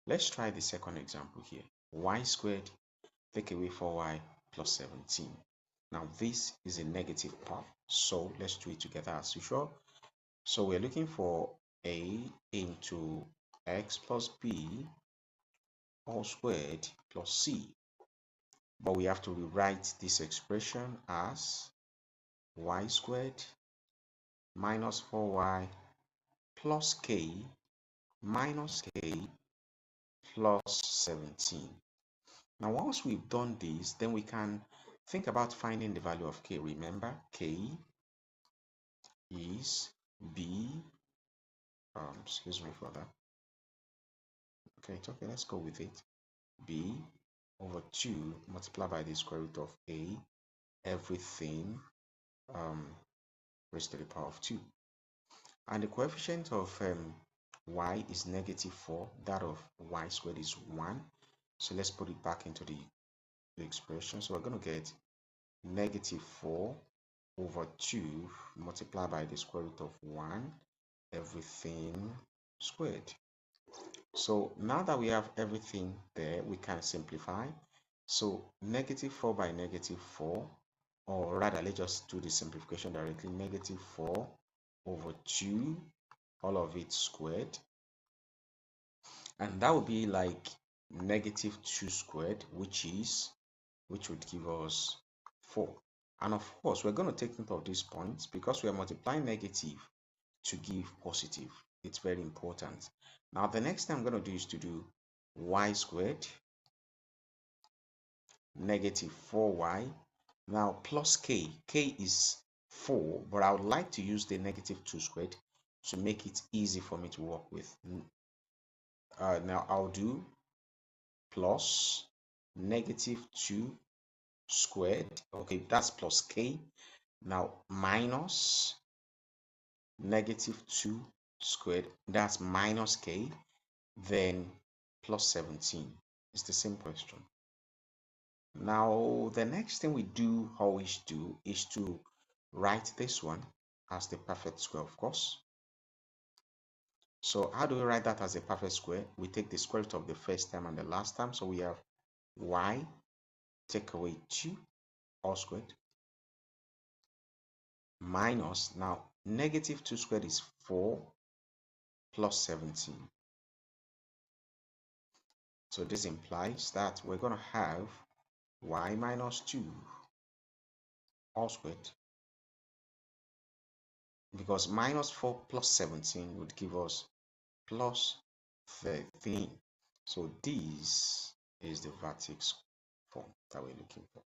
Let's try the second example here. Y squared take away 4y plus 17. Now this is a negative part, so let's do it together as usual. So we're looking for a into x plus b all squared plus c. But we have to rewrite this expression as y squared minus 4y plus k minus k plus 17. Now, once we've done this, then we can think about finding the value of k. Remember, k is b, excuse me for that. Okay, it's okay, let's go with it. B over 2 multiplied by the square root of a, everything raised to the power of 2. And the coefficient of y is -4, that of y squared is 1. So let's put it back into the expression. So we're going to get -4 over 2 multiplied by the square root of 1, everything squared. So now that we have everything there, we can simplify. So -4 by -4, or rather, let's just do the simplification directly. -4 over 2, all of it squared. And that would be like -2 squared, which would give us 4. And of course, we're going to take note of these points because we are multiplying negative to give positive. It's very important. Now, the next thing I'm going to do is to do y squared -4y. Now, plus k. K is 4, but I would like to use the -2 squared to make it easy for me to work with. Now, I'll do plus -2 squared. Okay, that's plus k. Now, minus -2 squared, that's minus k, then plus 17. It's the same question. Now, the next thing we always do is to write this one as the perfect square, of course. So how do we write that as a perfect square? We take the square root of the first term and the last term. So we have y take away 2 all squared minus, now -2 squared is 4 plus 17. So this implies that we're going to have y minus 2 all squared, because -4 plus 17 would give us plus 13. So this is the vertex form that we're looking for.